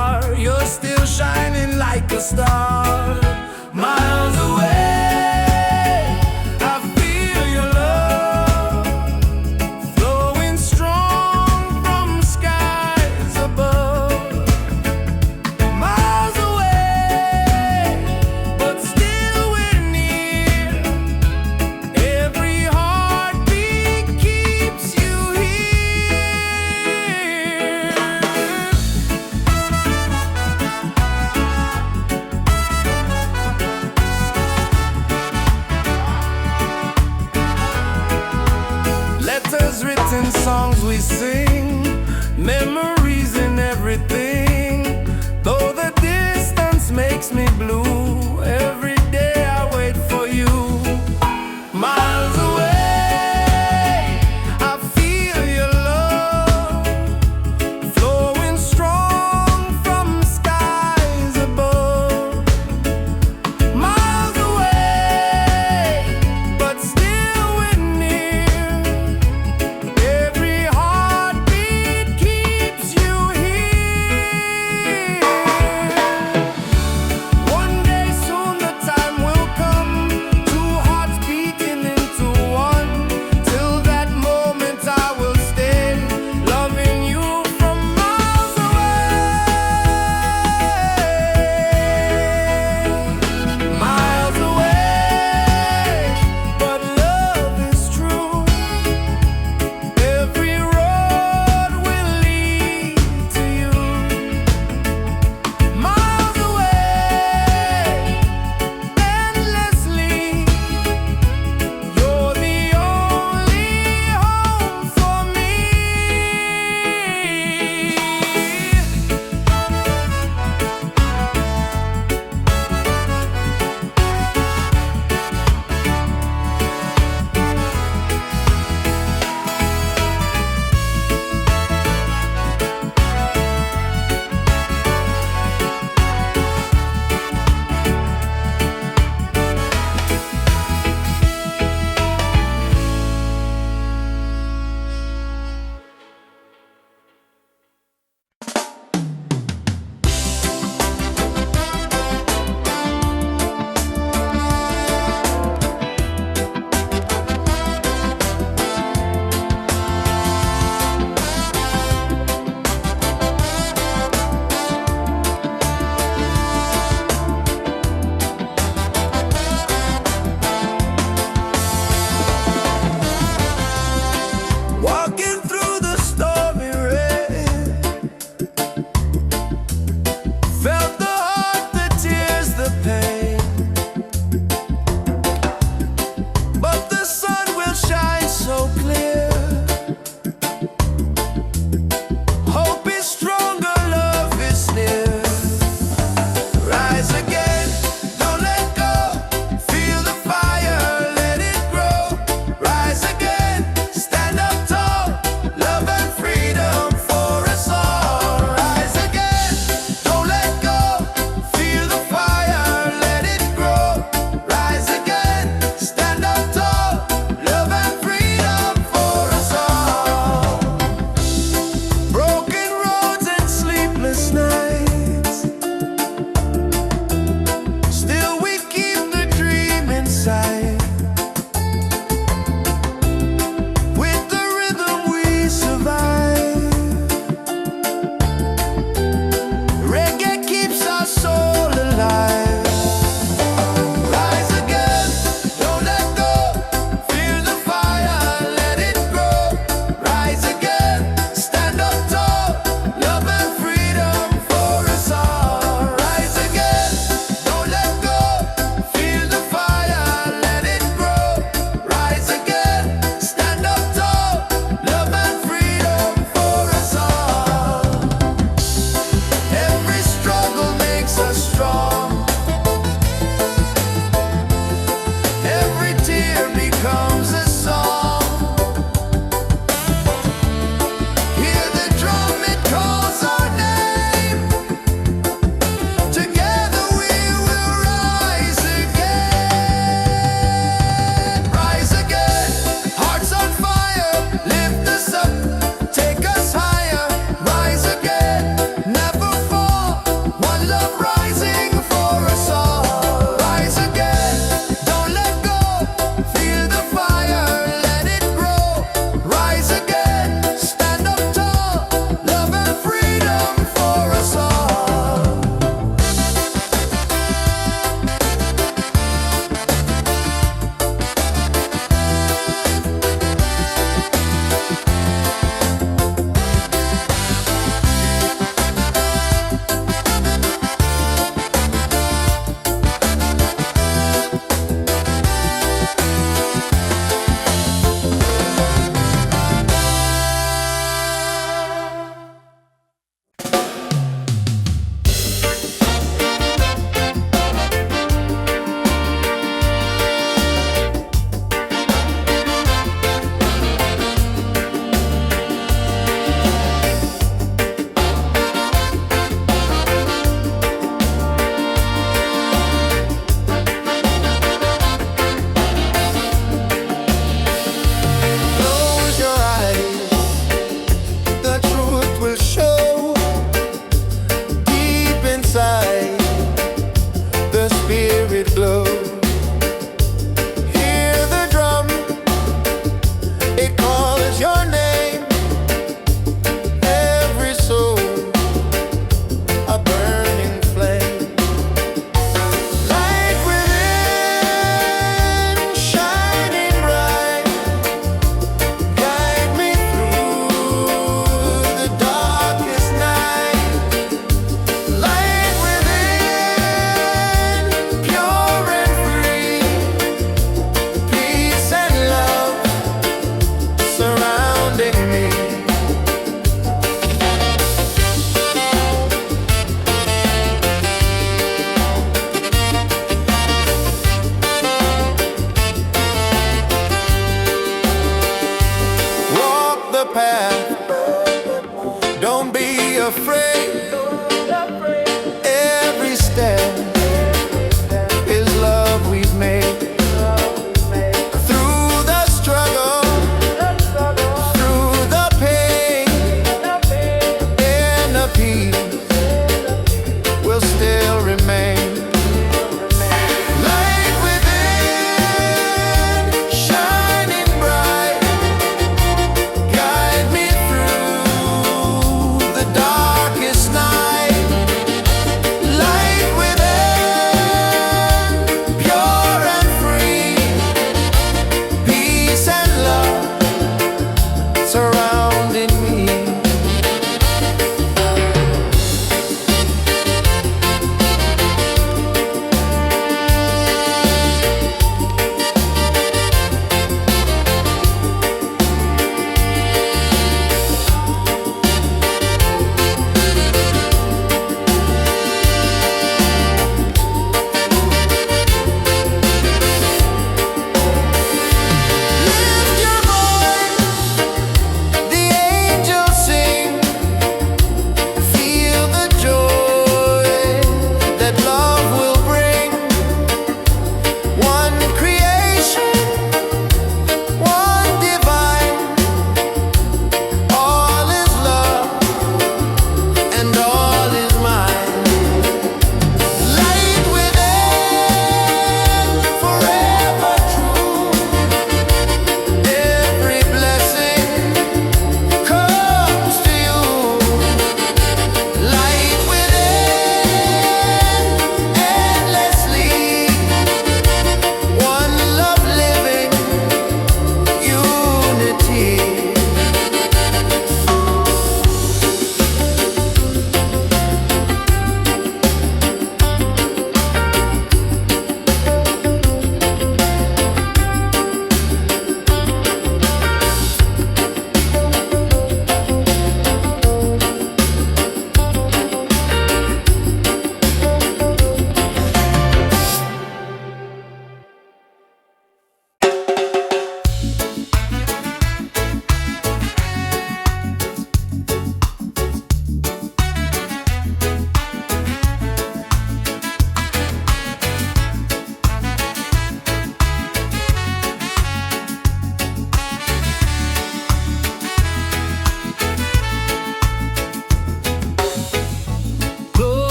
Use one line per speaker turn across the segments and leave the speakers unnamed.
far, you're still shining like a star. Miles away, I feel your love flowing strong from skies above. Miles away, but still we're near. Every heartbeat keeps you here. Letters written, songs we sing, memories in everything. Though the distance makes me blue, every day I wait for you. Miles away, I feel your love flowing strong from skies above. Miles away, but still we're near. Every heartbeat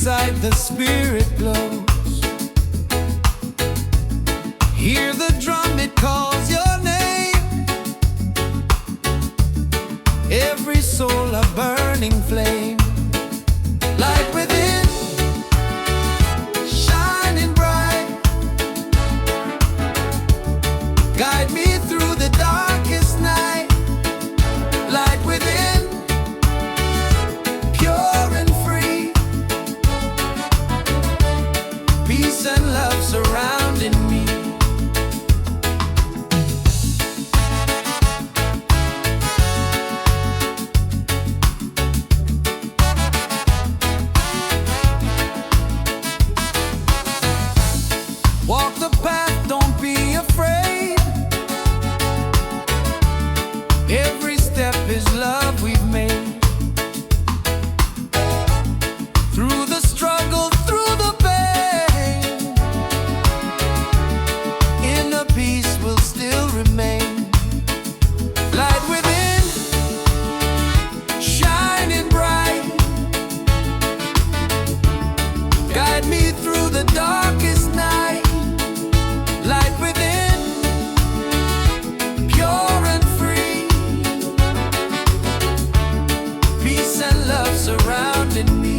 inside the spirit glows. Hear the drum, it calls your name. Every soul a burning flame. Light within, shining bright. Guide me through the darkest night. Light within, pure and free. Peace and love surrounding me. Walk the path, don't be afraid. Every step is love we've made. Through the struggle, through the pain, inner peace will still remain. Light within, shining bright. Guide me through the darkest night. Light within, pure and free. Peace and love surrounding me.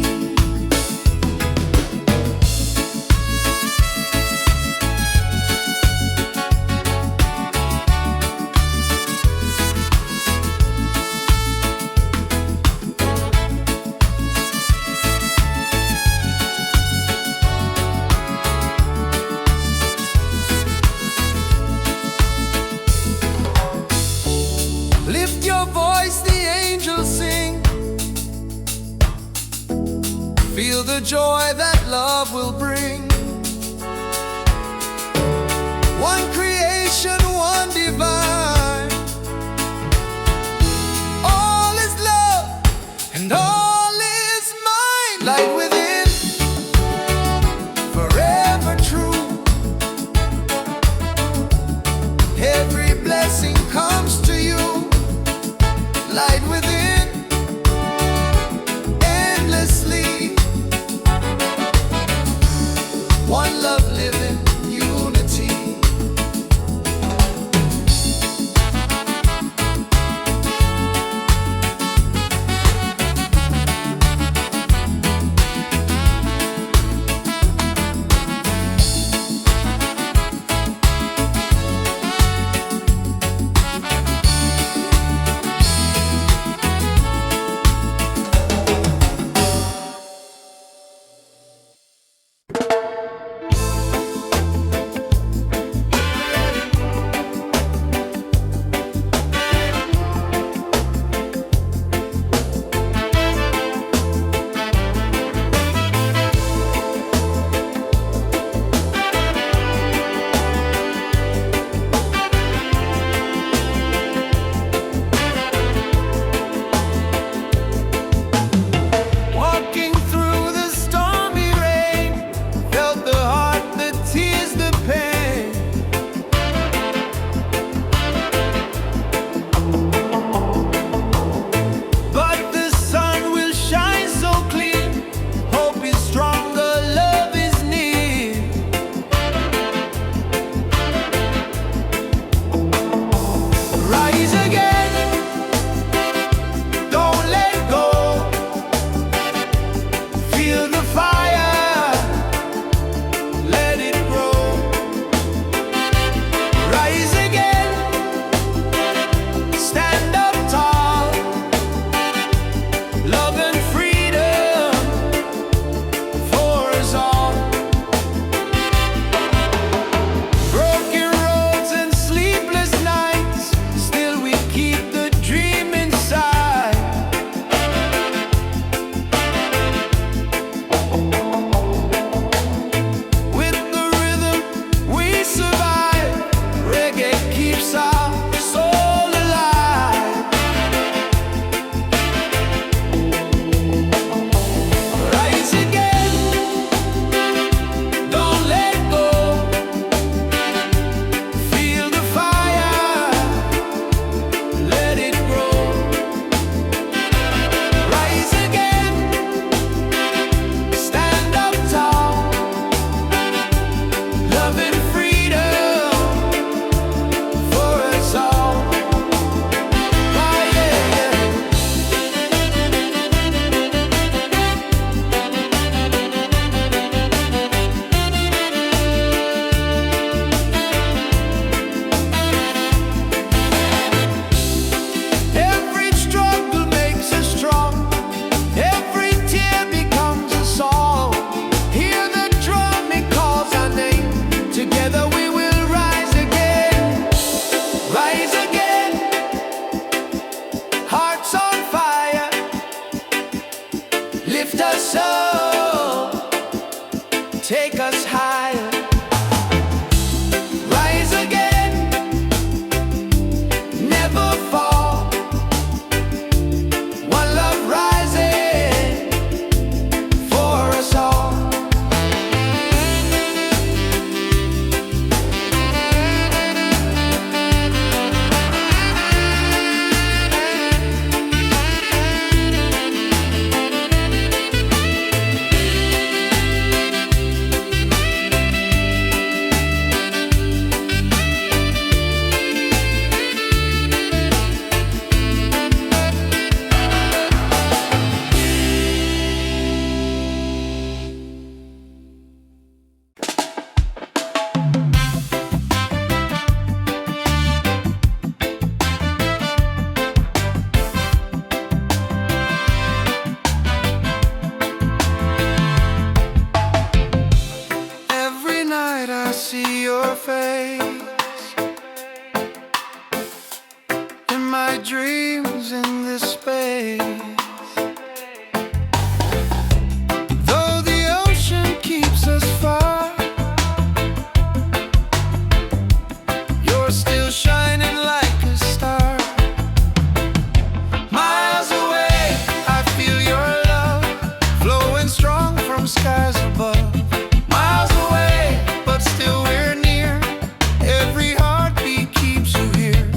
Lift your voice, the angels sing. Feel the joy that love will bring. One creation, one divine. All is love and all is mine. Light within, forever true. Every blessing comes to you. Light within, endlessly. One love living, unity. us so, take us higher, rise again, never fall. One love rising for us all. Every night I see your face in my dreams in this space. Though the ocean keeps us far, you're still shining like a star. Miles away, I feel your love flowing strong from skies above. Miles away, but still we're near. Every heartbeat keeps you here.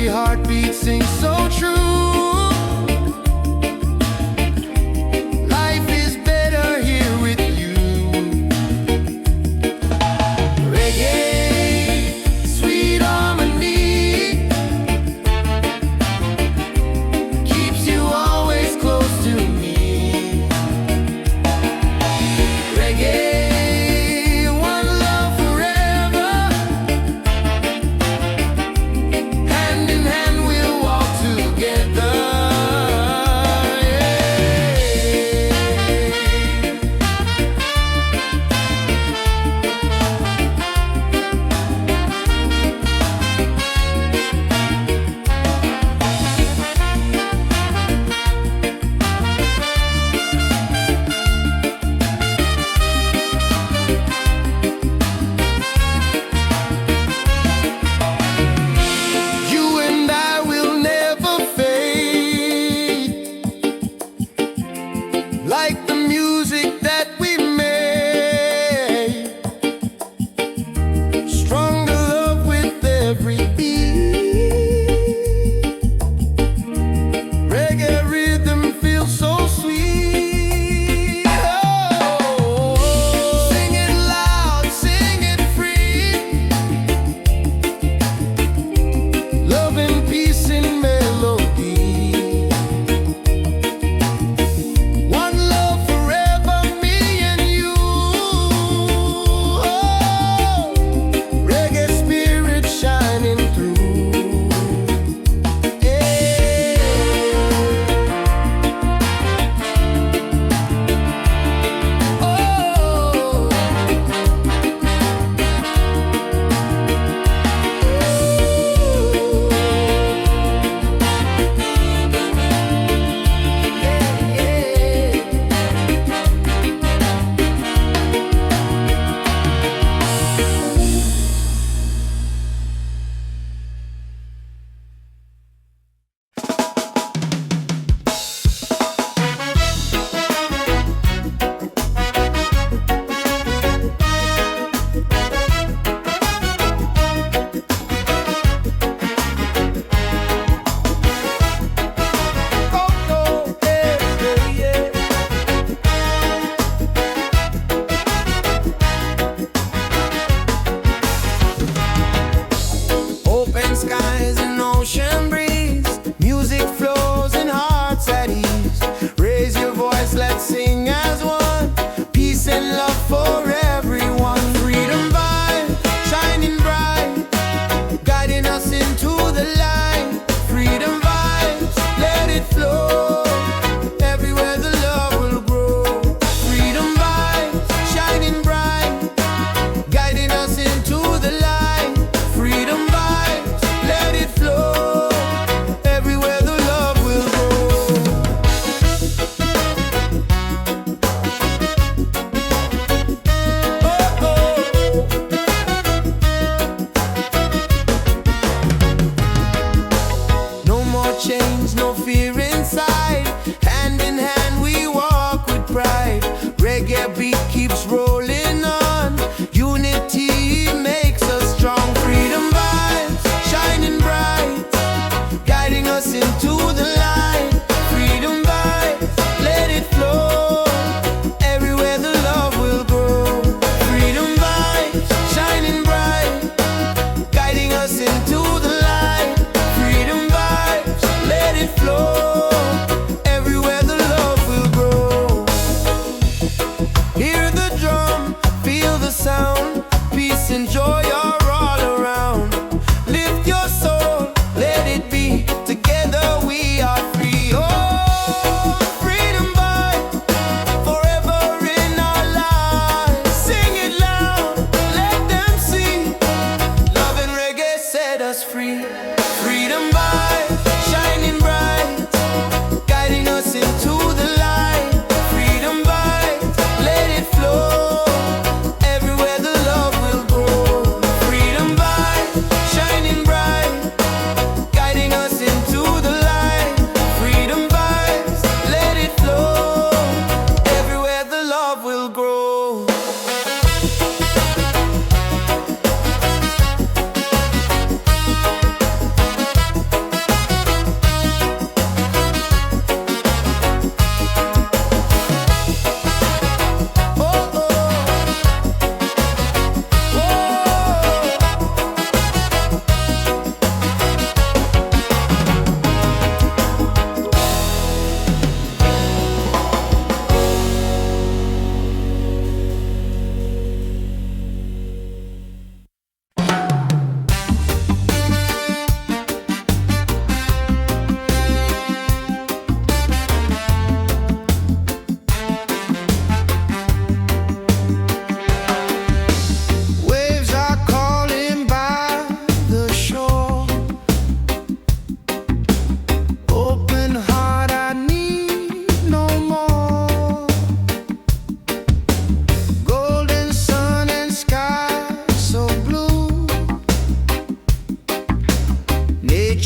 heartbeat sings so true. Life is better here with you. Reggae, sweet harmony, keeps you always close to me. Reggae, one love forever. Hand in hand we'll walk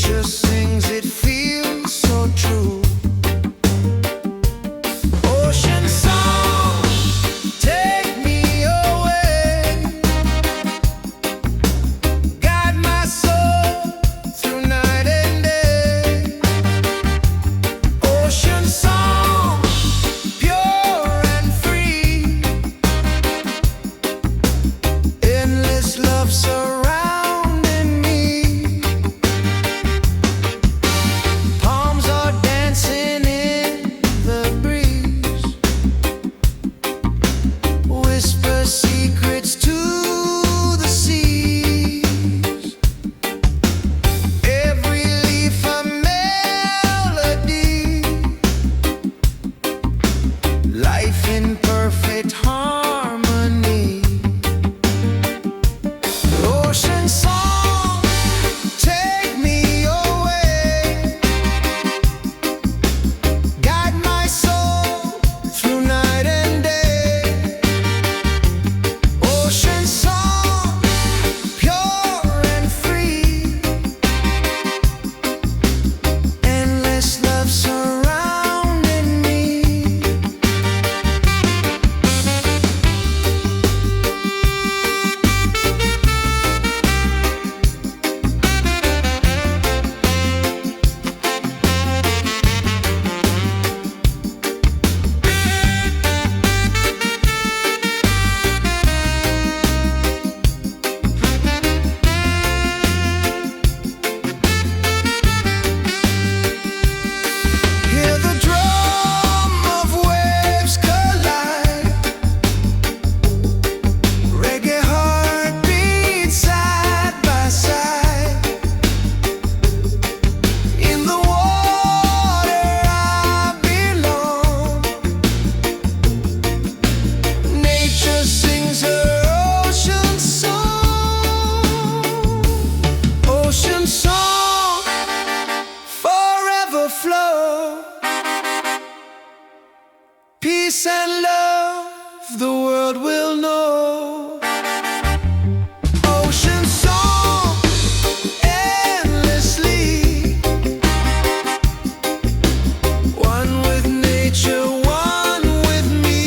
Nature sings, it feels so true. Ocean song, take me away. Guide my soul through night and day. Ocean song, pure and free. Endless love surrounding me. Palms are dancing in the breeze. Whisper secrets to the seas. Every leaf a melody. Life in perfect harmony. Ocean song, take me away. Guide my soul through night and day. Ocean song, pure and free. Endless love surrounding me. Hear the drum of waves collide. Reggae heartbeat side by side. In the water I belong. Nature sings her ocean song. Ocean song, forever flow. Peace and love, the world will know. Ocean song, endlessly. One with nature, one with me.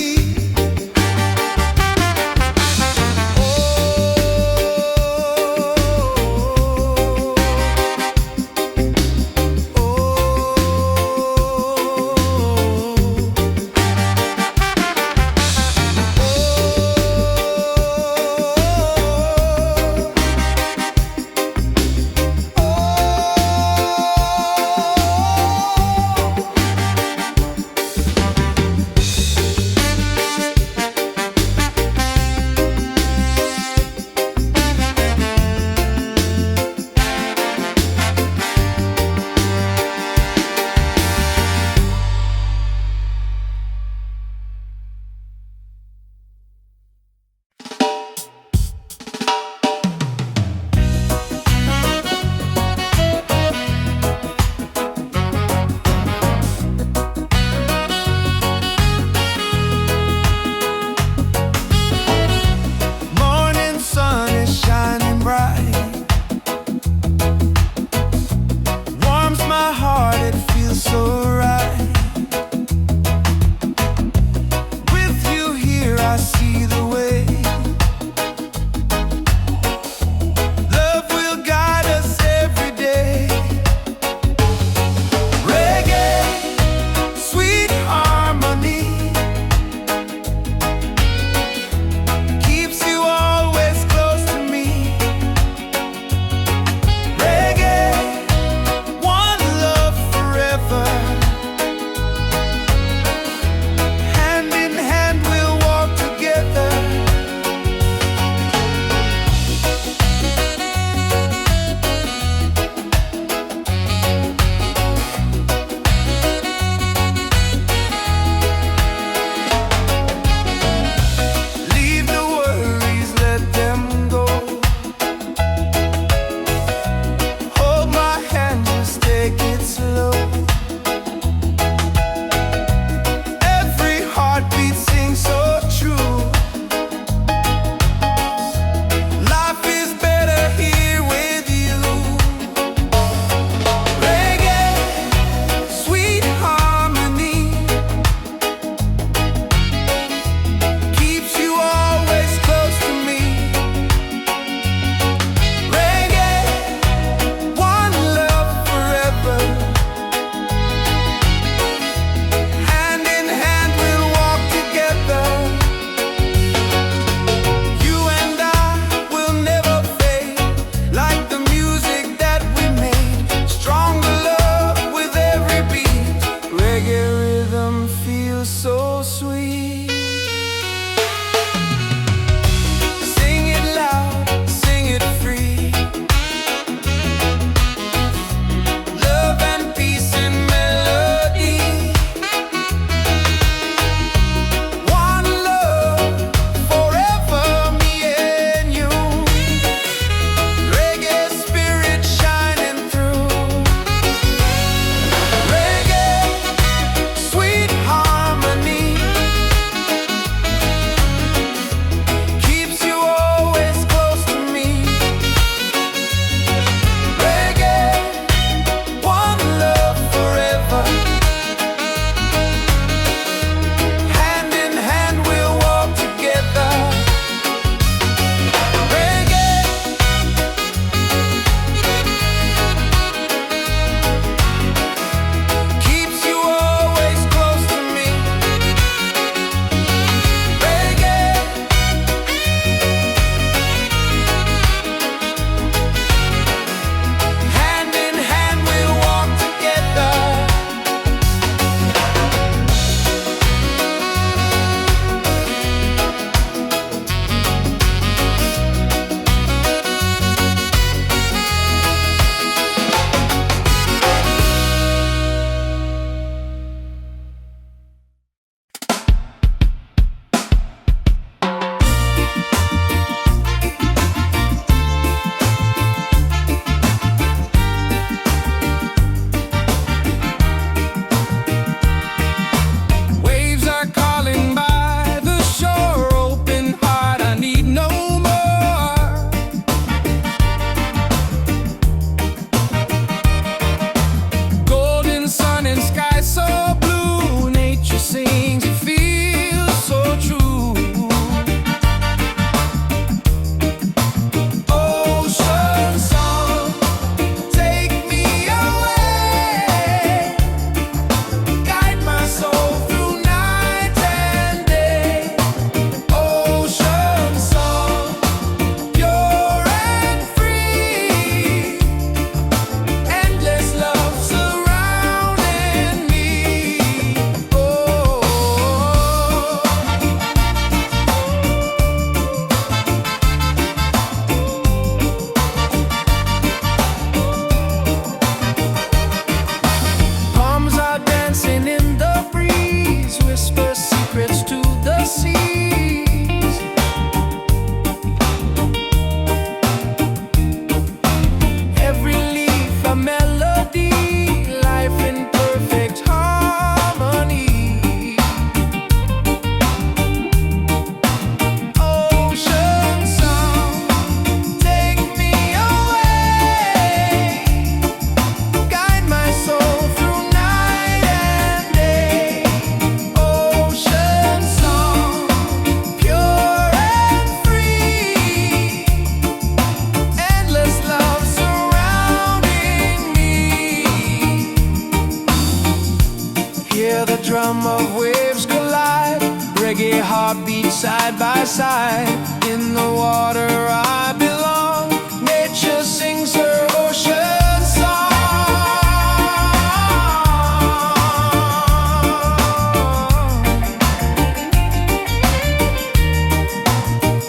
where the drum of waves collide. Reggae heartbeats side by side. In the water I belong. Nature sings her ocean song.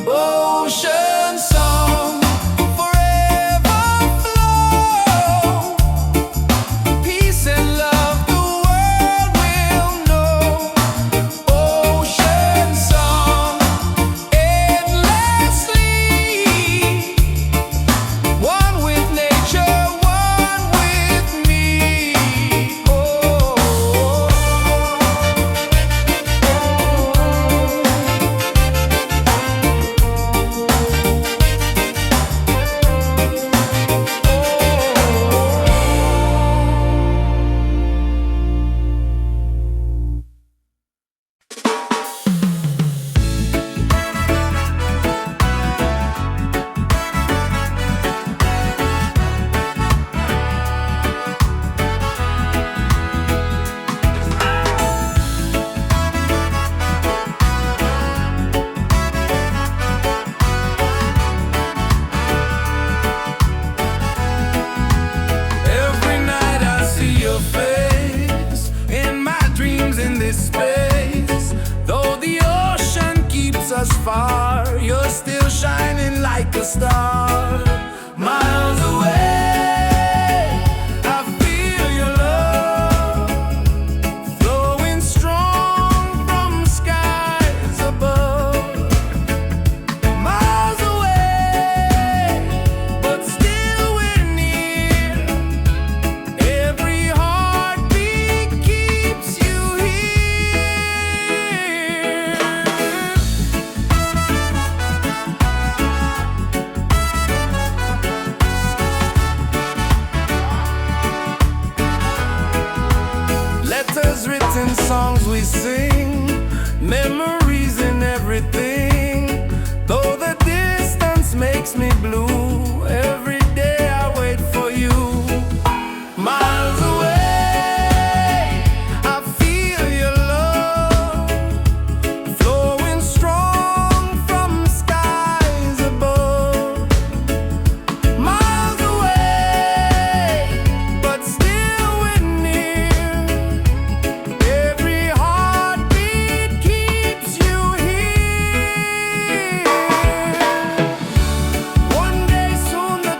Ocean song, forever flow. Peace and love the world will know. Ocean song, endlessly. One with nature, one with me. Oh. Every night I see your face in my dreams in this space. Though the ocean keeps us far, you're still shining like a star. Miles away, I feel your love flowing strong from skies above. Miles away, but still we're near. Every heartbeat keeps you here. Letters written, songs we sing, memories in everything. Though the distance makes me blue, every day I wait for you. Miles away, I feel your love flowing strong from skies above. Miles away, but still we're near. Every heartbeat keeps you here. One day soon the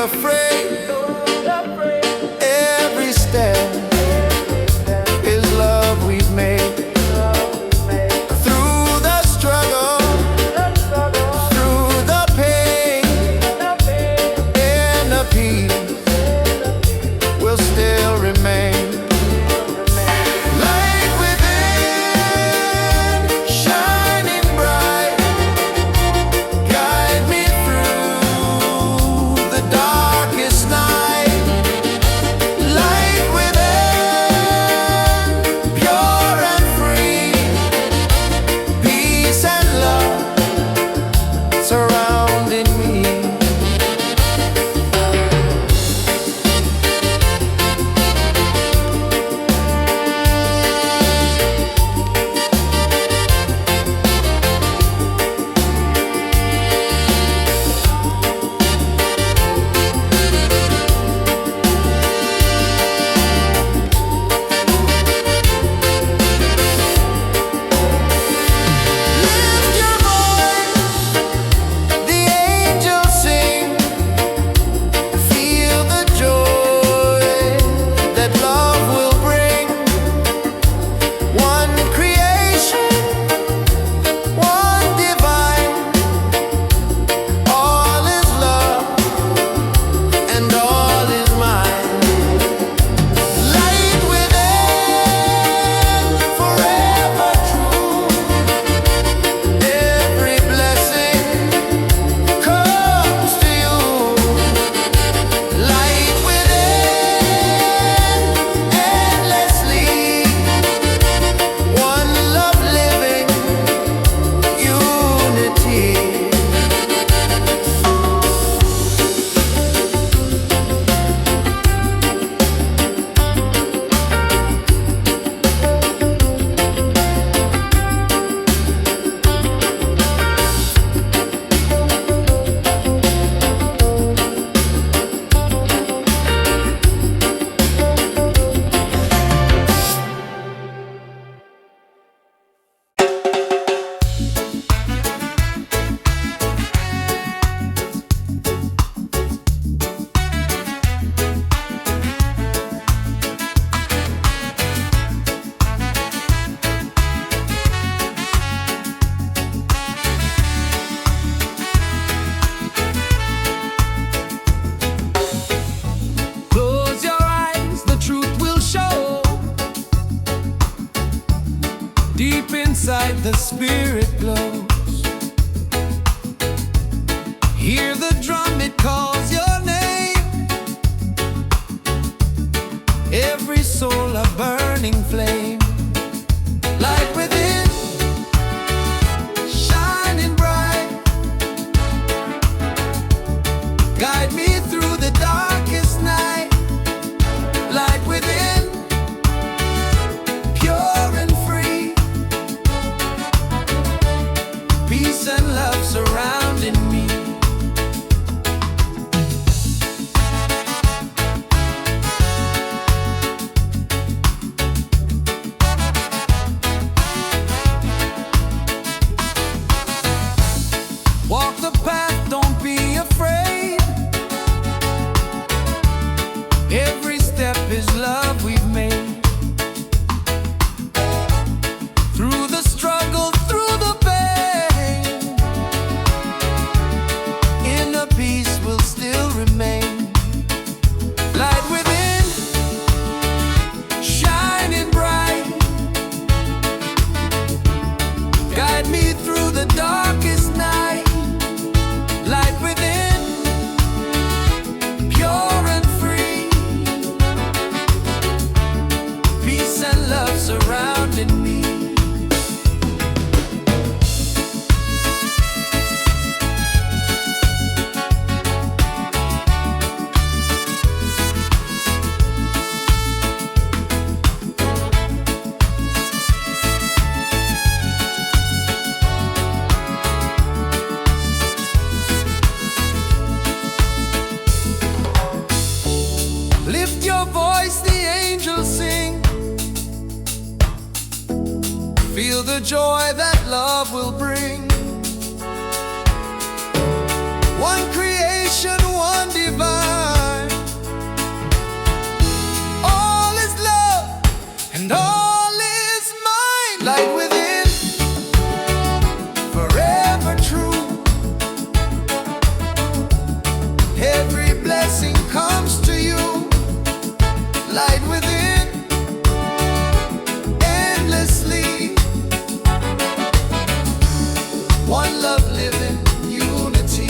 afraid. Every step is love we've made. Through the struggle, through the pain, inner peace will still remain. Light within, shining bright, guide me through the darkest night. Light within, pure and free, peace and love surrounding me. Lift your voice, the angels sing. Feel the joy that love will bring. One creation, one divine. All is love and all is mine. Light within, forever true. Every blessing comes to you. Light within, endlessly. One love living, unity. Close your eyes, the truth will show. Deep inside the spirit glows. Hear the drum, it calls your name. Every soul a burning flame. Light within, shining bright. Guide me through the darkest night. Light within, pure and free, peace and love surrounding me. Walk the path, don't be afraid. Every step is love we've made. Through the struggle, through the pain, inner peace will still remain. Light within, shining bright. Guide me through the darkest night. Light within, pure and free, peace and love surrounding me. Lift your voice, the angels sing. Feel the joy that love will bring. One creation, one divine. one love living unity.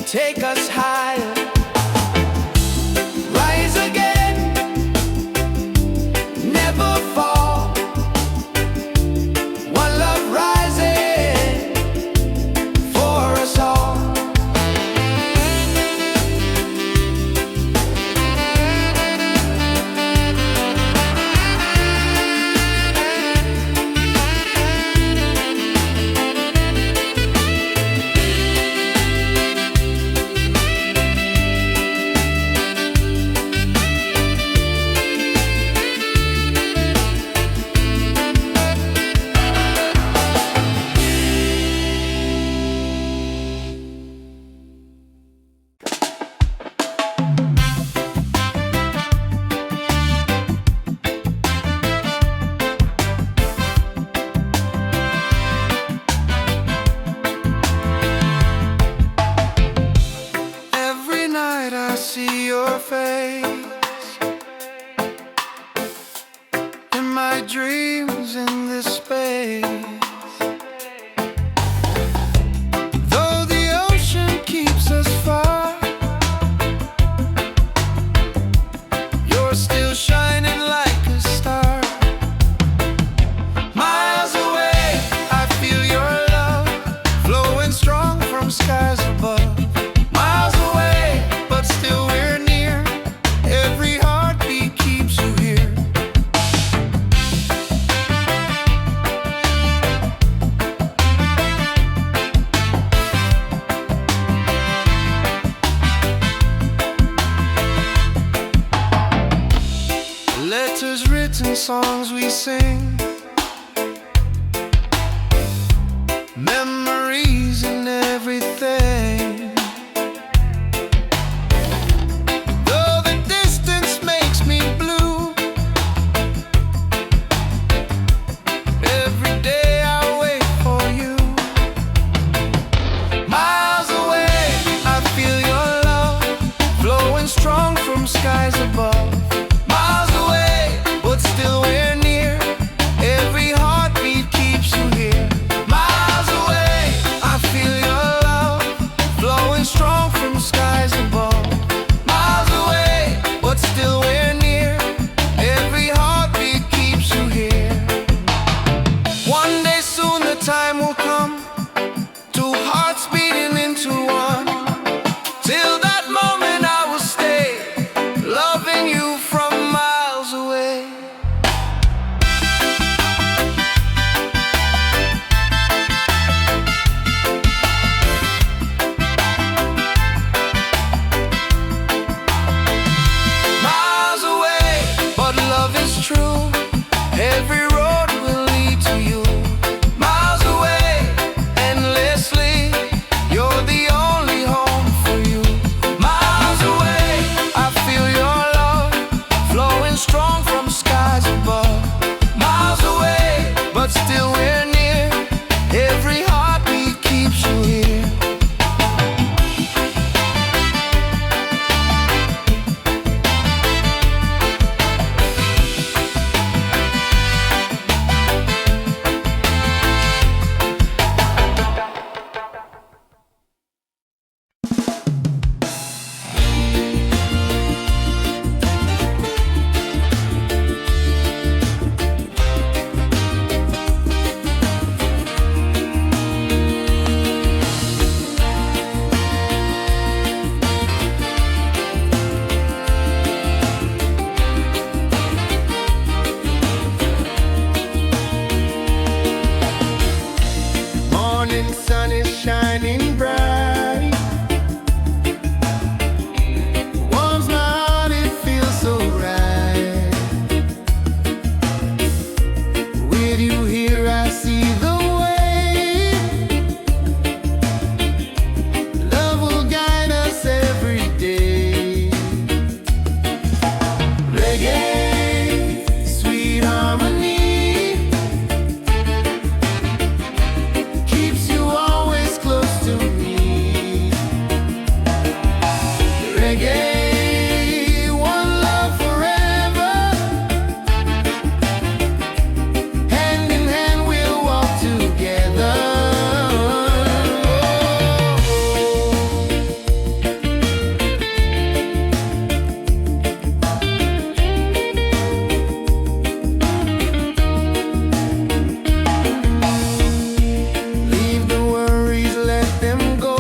Take us higher, rise again, never fall. One love rising for us all. I see your face in my dreams in this space. Though the ocean keeps us far, you're still shining like a star. Miles away, I feel your love flowing strong from skies above. Miles away, but still we're near. Every heartbeat keeps you here. songs we sing, memories and everything. Though the distance makes me blue, every day I wait for you. Miles away, I feel your love flowing strong from skies above. Miles away, but still we're near. Every heartbeat keeps you here. Miles away, I feel your love flowing strong from skies above. Miles away, but still we're near. Every heartbeat keeps you here. One day soon the time will come, two hearts beating into one. Till that moment I will stay, loving you from miles away. Miles away, but love is true. Every road will lead to you. Miles away, endlessly, you're the only home for you. Miles away, I feel your love flowing strong from skies above. Miles away, but still we're near. Every heartbeat keeps you here. Morning sun is shining bright, warms my heart, it feels so right. With you here I see the way. Love will guide us every day. Reggae, sweet harmony, keeps you always close to me. Reggae, one love forever. Hand in hand we'll walk together. Leave the worries, let them go.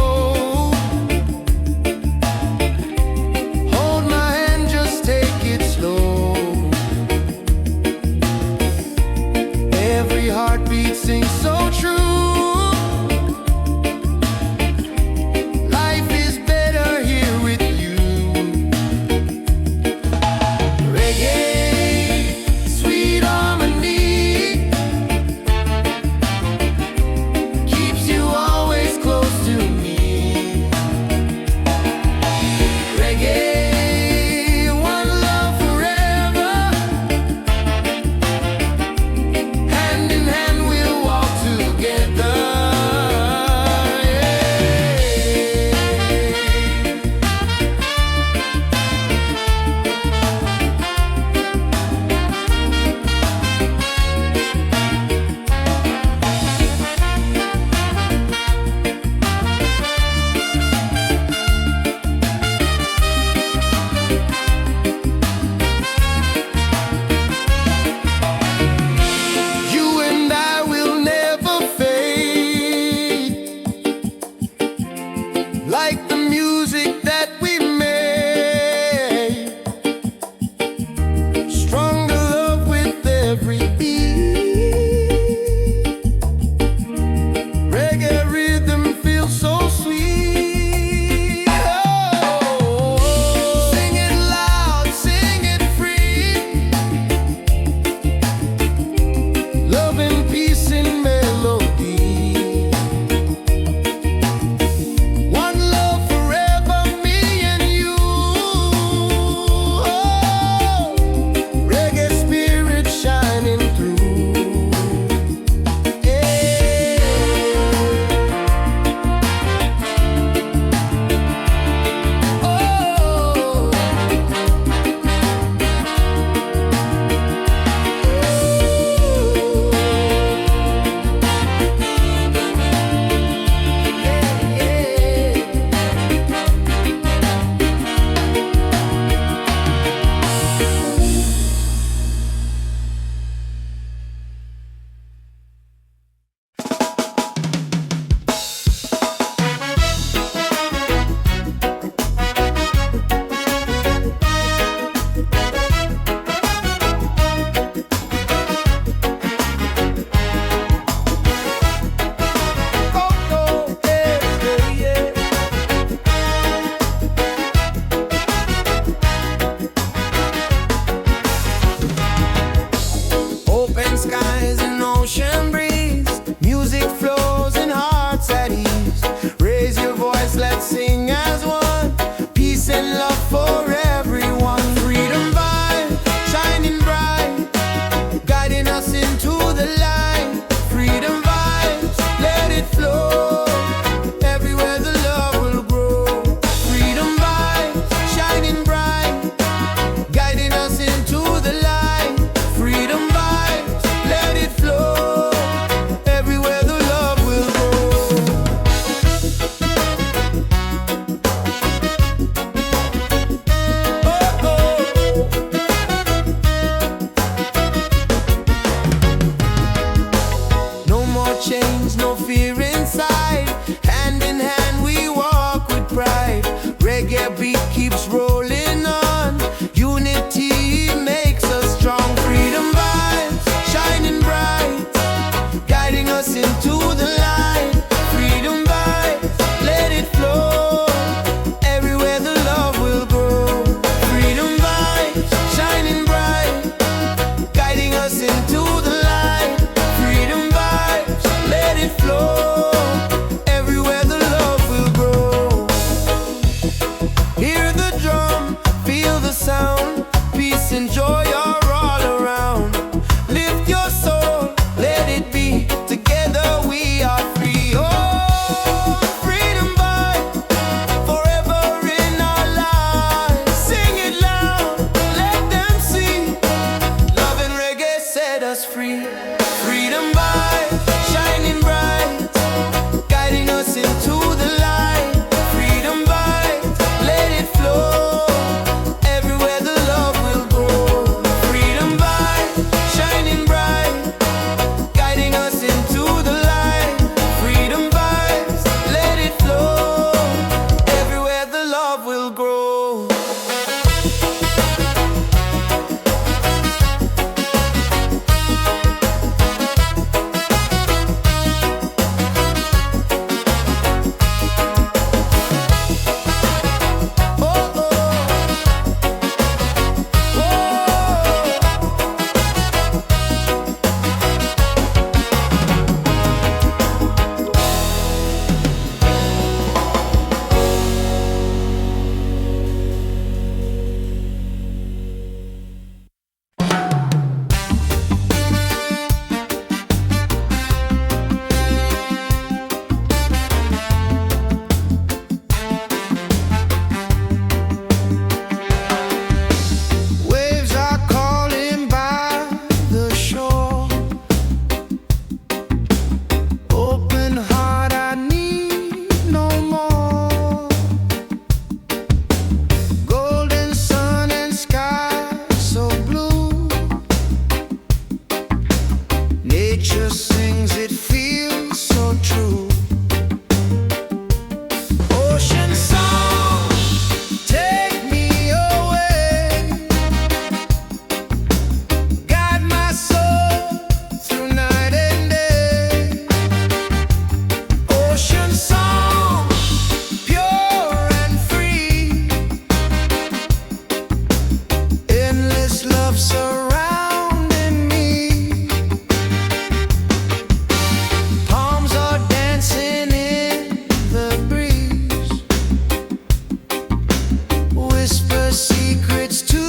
whisper secrets to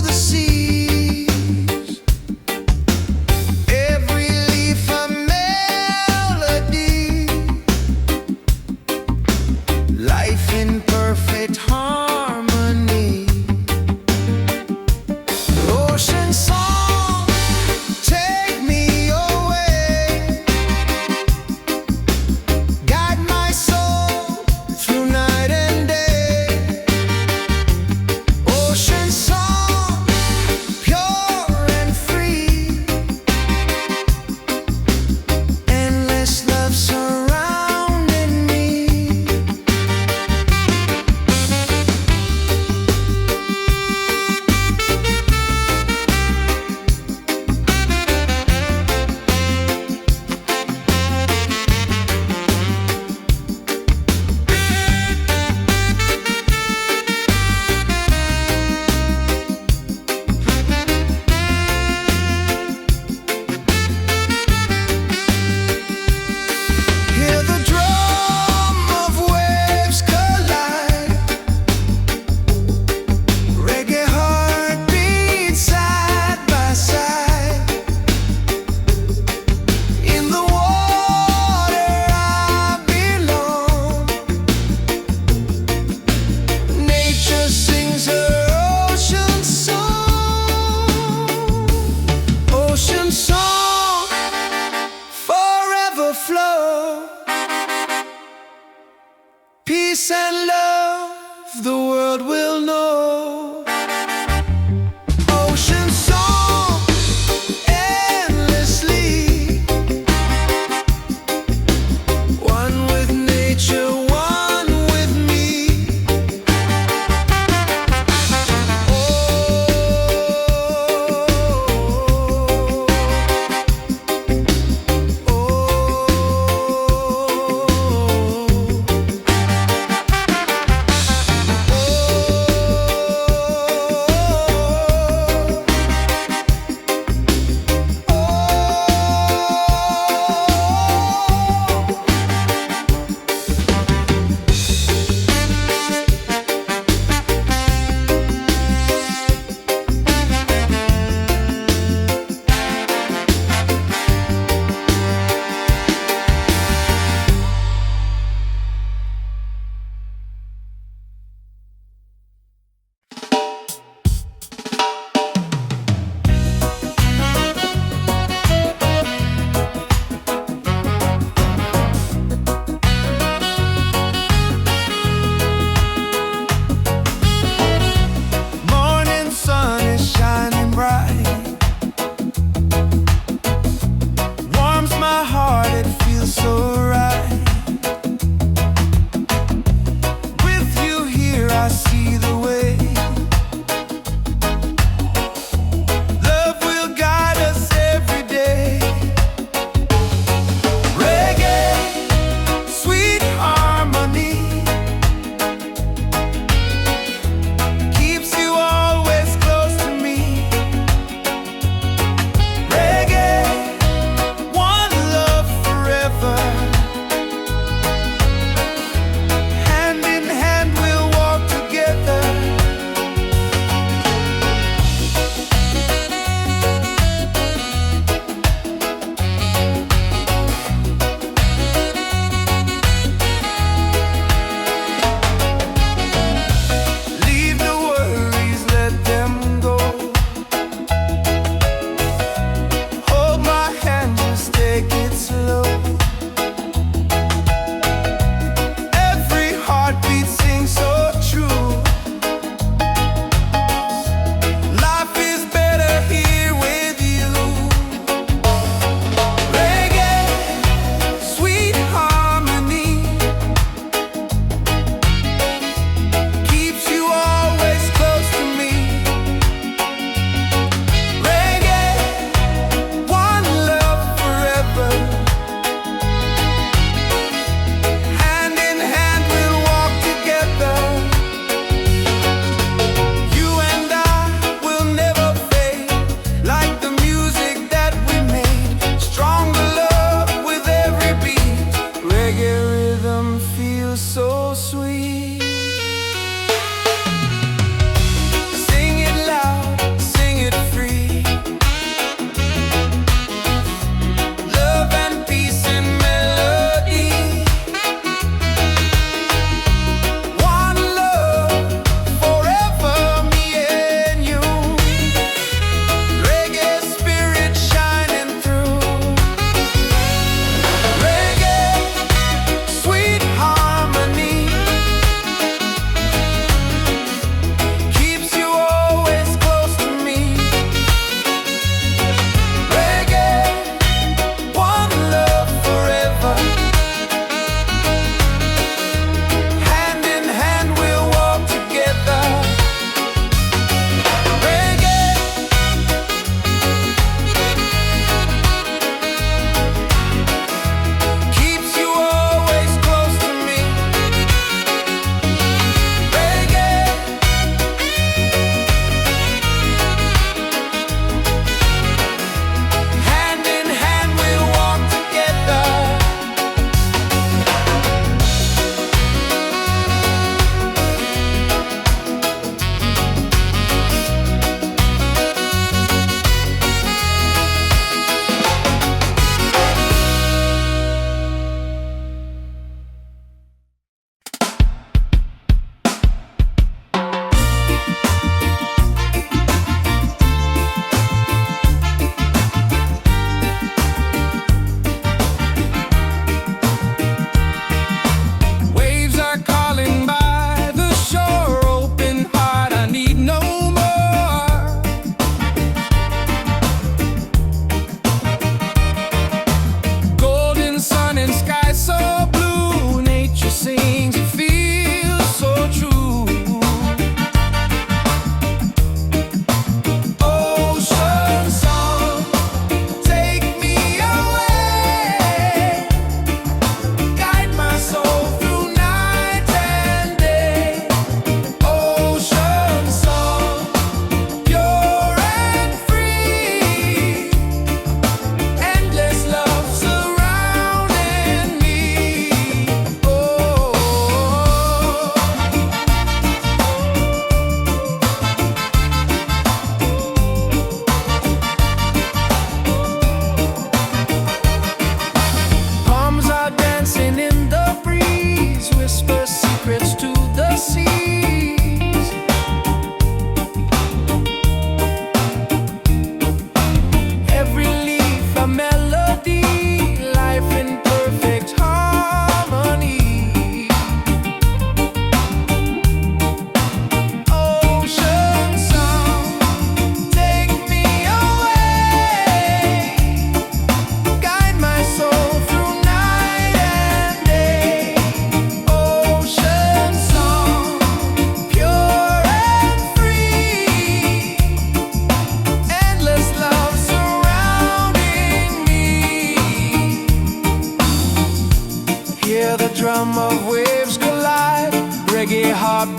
the seas. Every leaf a melody, life in perfect harmony. Ocean song, take me away, guide my soul through night and day.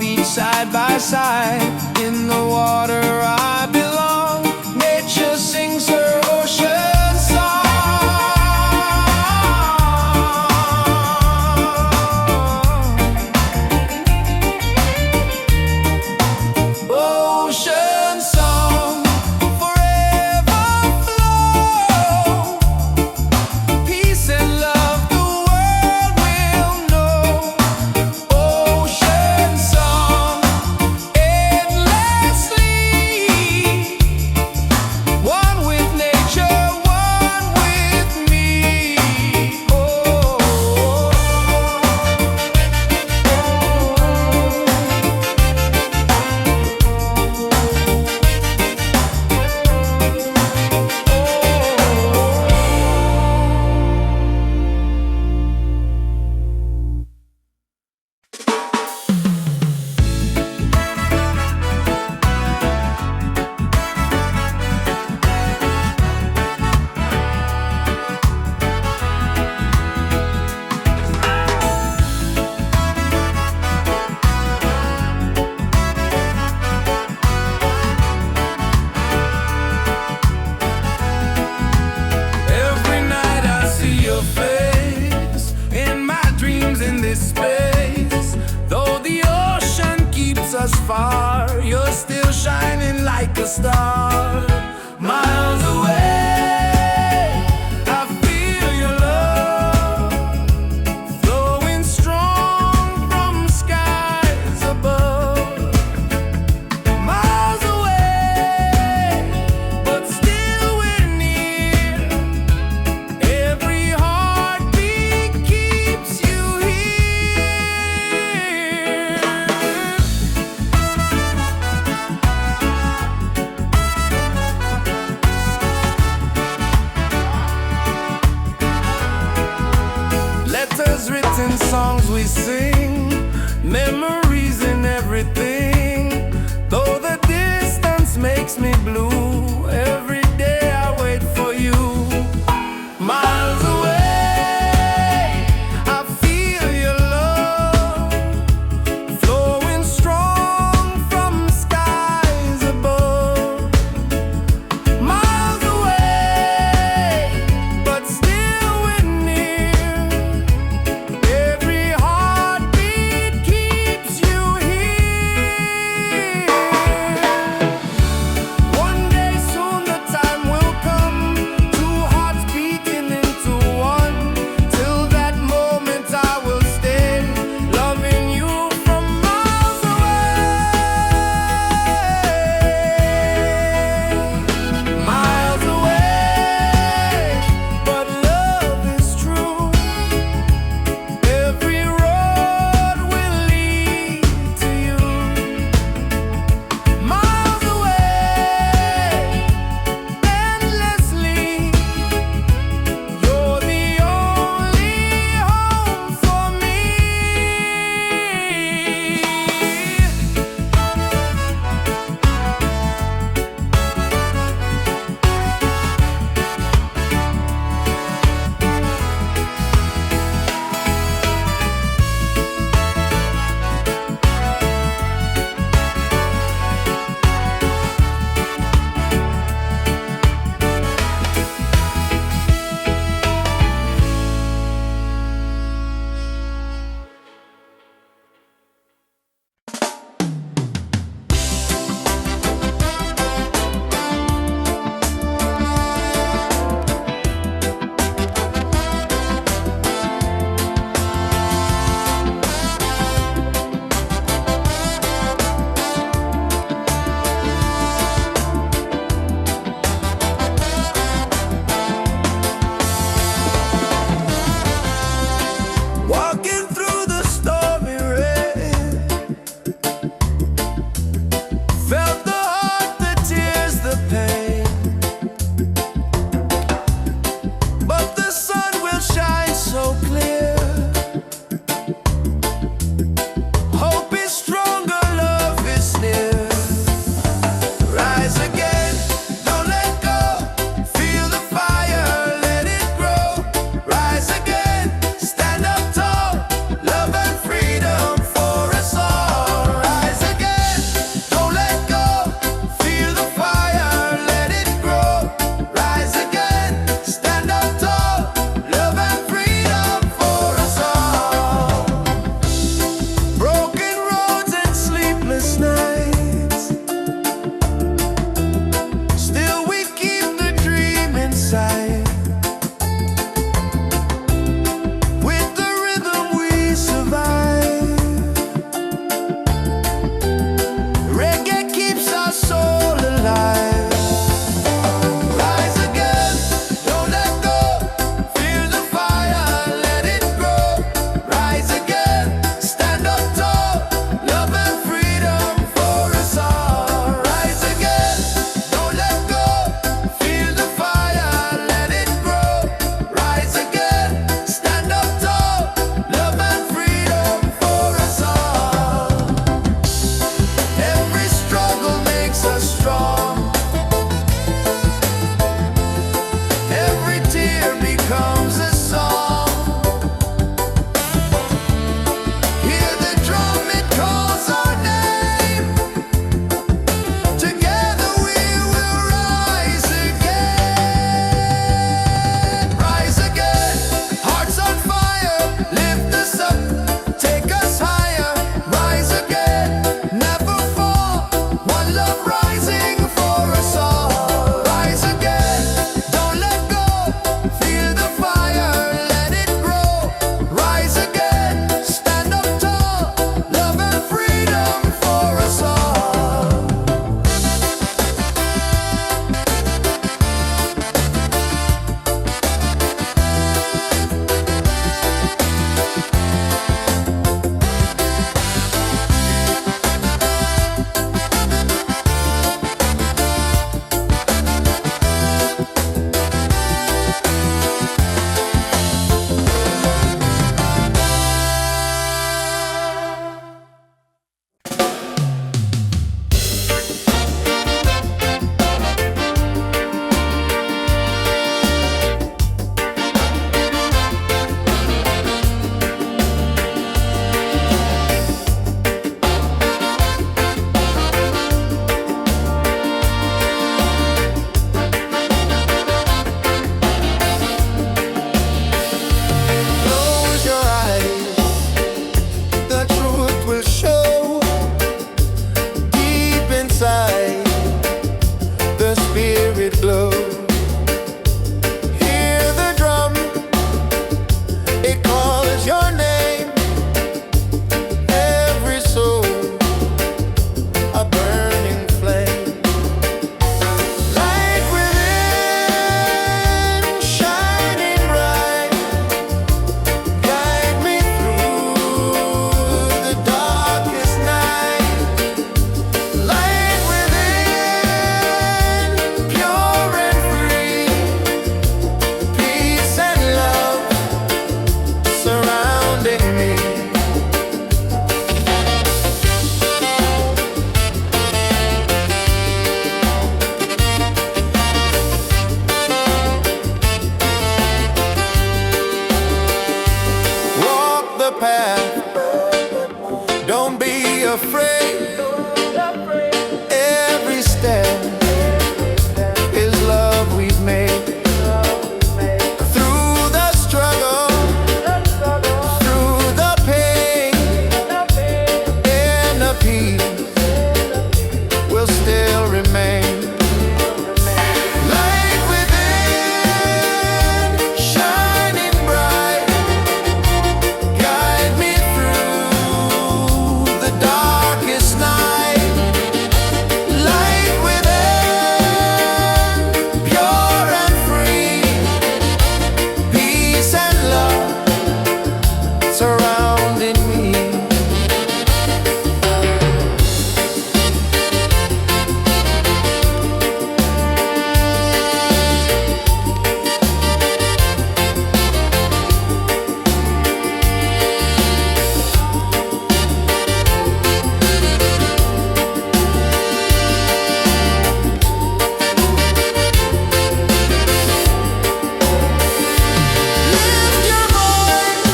heartbeat side by side. In the water I belong. Nature sings her ocean song. Ocean song, forever flow. Peace and love the world will know. Ocean song, endlessly. One with nature, one with me. Oh. Every night I see your face in my dreams in this space. Though the ocean keeps us far, you're still shining like a star. Miles away, I feel your love flowing strong from skies above. Miles away, but still we're near. Every heartbeat keeps you here. afraid. Every step is love we've made. Through the struggle, through the pain, inner peace will still remain. Light within, shining bright, guide me through the darkest night. Light within, pure and free, peace and love surrounding me. Lift your voice,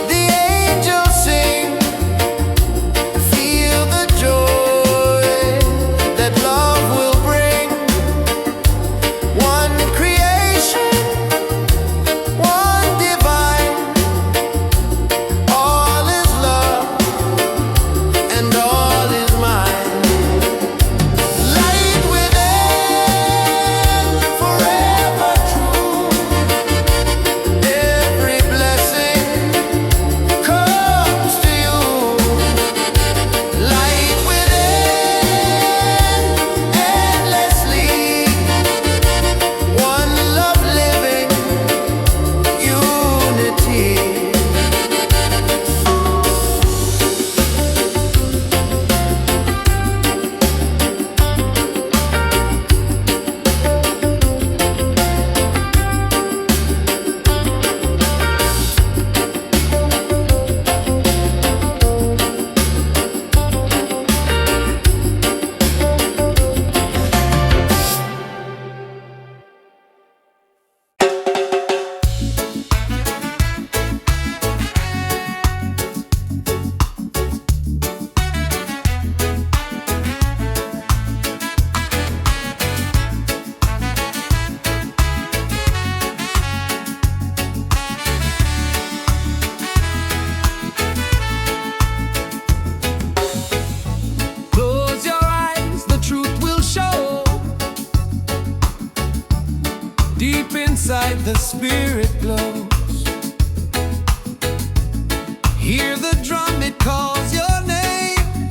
the angels sing. Feel the joy that love will bring. One creation, one divine. All is love and all is mine. Light within, forever true. Every blessing comes to you. Light within, endlessly. One love living, unity. Close your eyes, the truth will show. Deep inside the spirit glows. Hear the drum, it calls your name.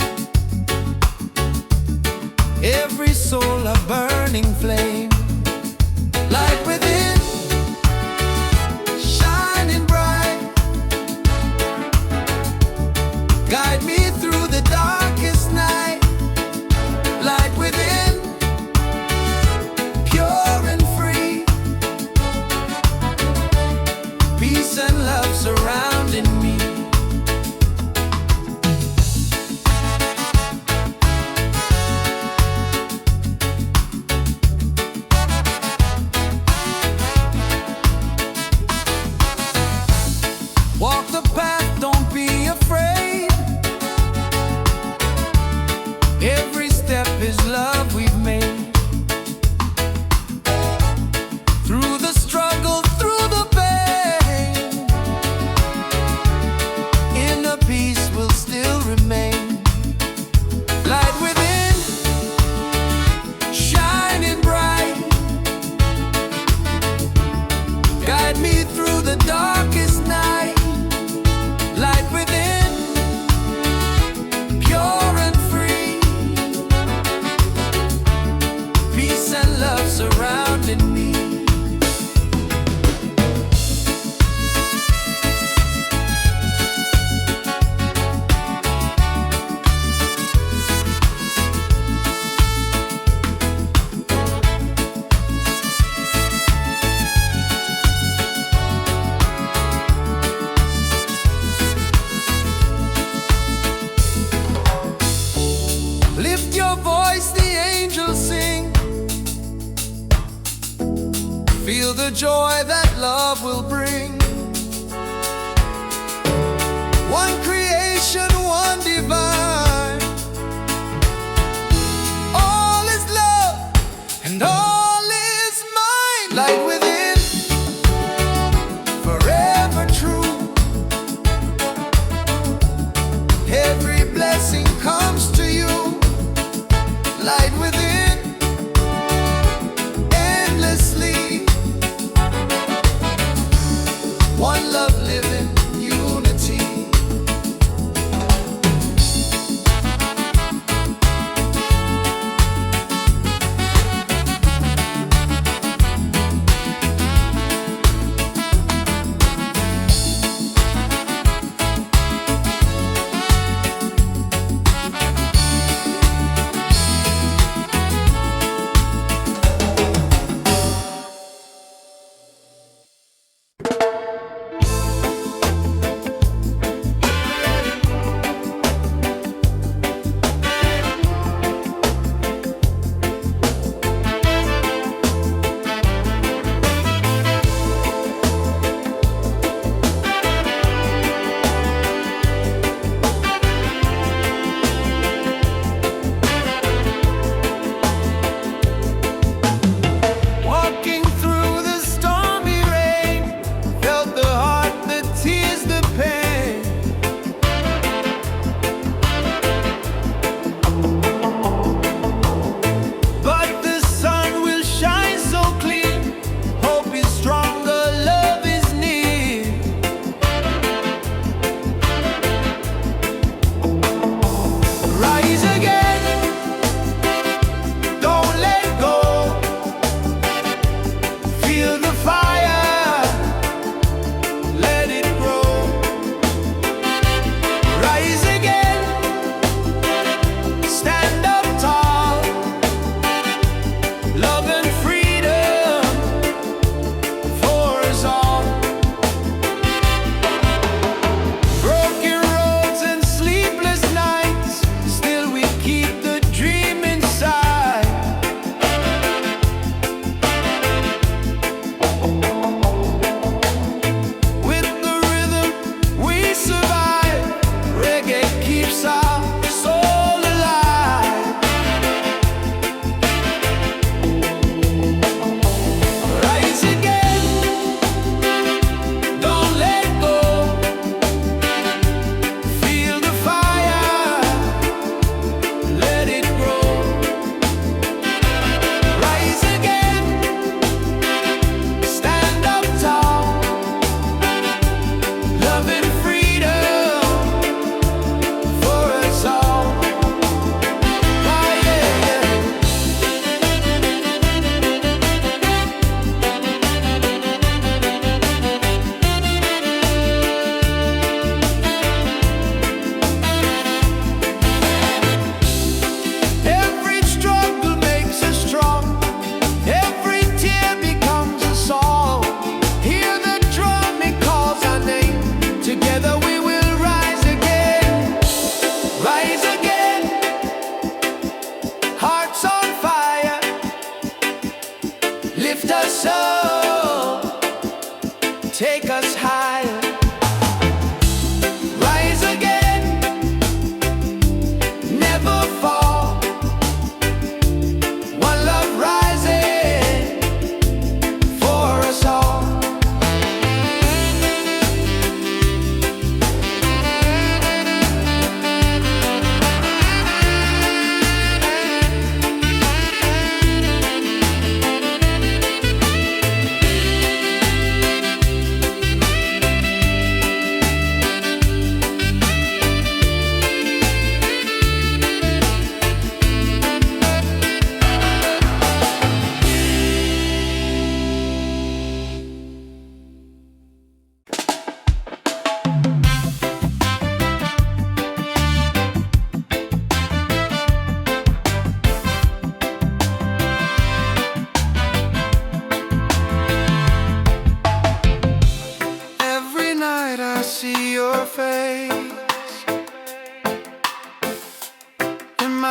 Every soul a burning flame. Light within, shining bright. Guide me through the darkest night. Light within, pure and free, peace and love surrounding me. Walk the path, don't be afraid. Every step is love we've made. Through the struggle, through the pain, inner peace will still remain. Light within, shining bright. Guide me through the darkest night. Light within, pure and free, peace and love surrounding me. Lift your voice, the angels sing. Feel the joy that love will bring. One creation, one divine.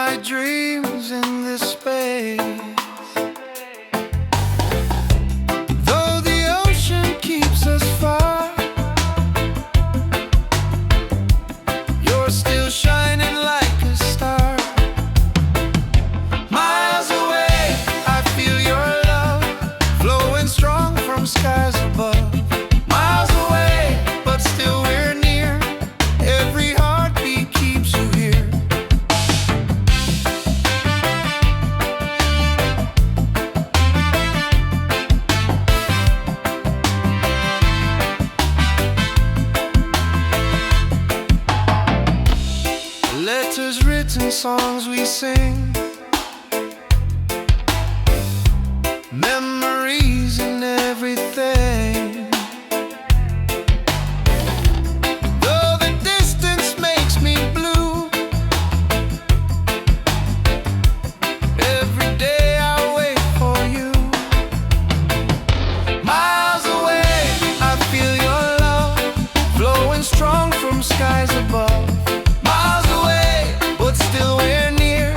my dreams in this space. Though the ocean keeps us far, you're still shining like a star. Miles away, I feel your love flowing strong from skies above. Miles away, but still we're near. Every heartbeat keeps you here. Letters written, songs we sing, memories and everything. Though the distance makes me blue, every day I wait for you. Miles away, I feel your love flowing strong from skies above. Miles away, but still we're near.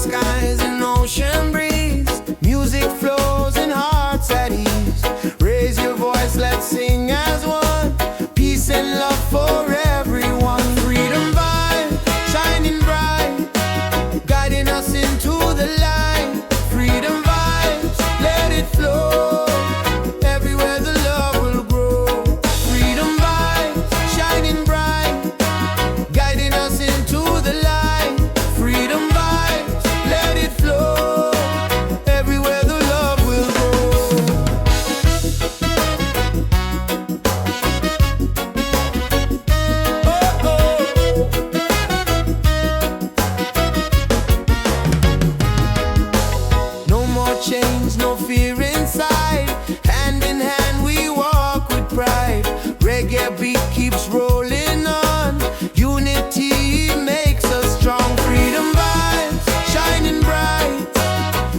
skies and ocean breeze. Music flows in hearts at ease. Raise your voice, let's sing as one. Peace and love for everyone. Freedom vibe, shining bright, guiding us into the light. Freedom vibes, let it flow. Everywhere the love will grow. Freedom vibes, shining bright, guiding us into the light. Freedom vibes, let it flow. Everywhere the love will grow. Oh, oh. No more chains, no fear inside. Hand in hand we walk with pride. Reggae beat keeps rolling on. Unity makes us strong. Freedom vibes, shining bright,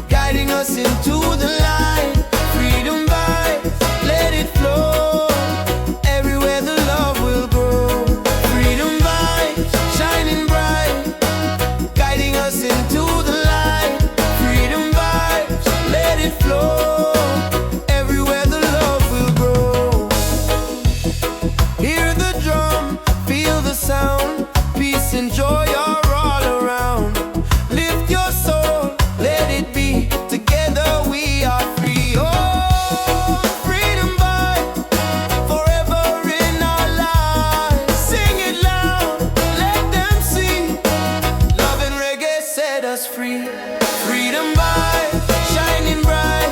guiding us into the light. Freedom vibes, let it flow. Everywhere the love will grow. Freedom vibes, shining bright, guiding us into the light. Freedom vibes, let it flow. Everywhere the love will grow. Hear the drum, feel the sound. Peace and joy are all around. Lift your soul, let it be. Together we are free. Oh, freedom vibe, forever in our lives. Sing it loud, let them see. Love and reggae set us free. Freedom vibe, shining bright,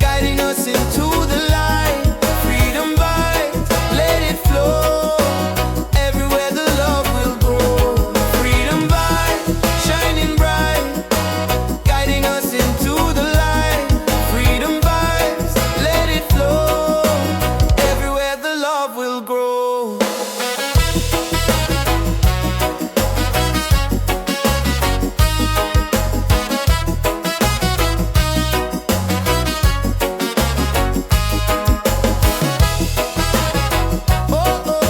guiding us into the light. Freedom vibe, let it flow. Everywhere the love will grow. Freedom vibe, shining bright, guiding us into the light. Freedom vibes, let it flow. Everywhere the love will grow. Oh, oh.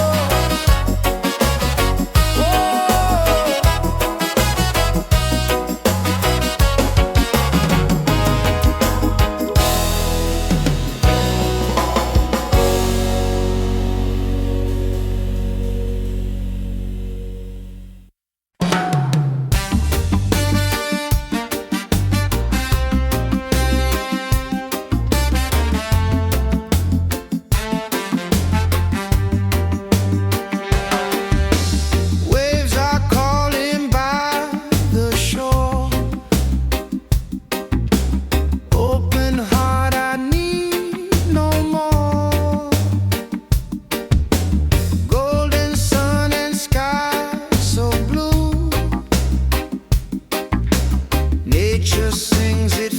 Waves are calling by the shore. Open heart, I need no more. Golden sun and sky so blue. Nature sings it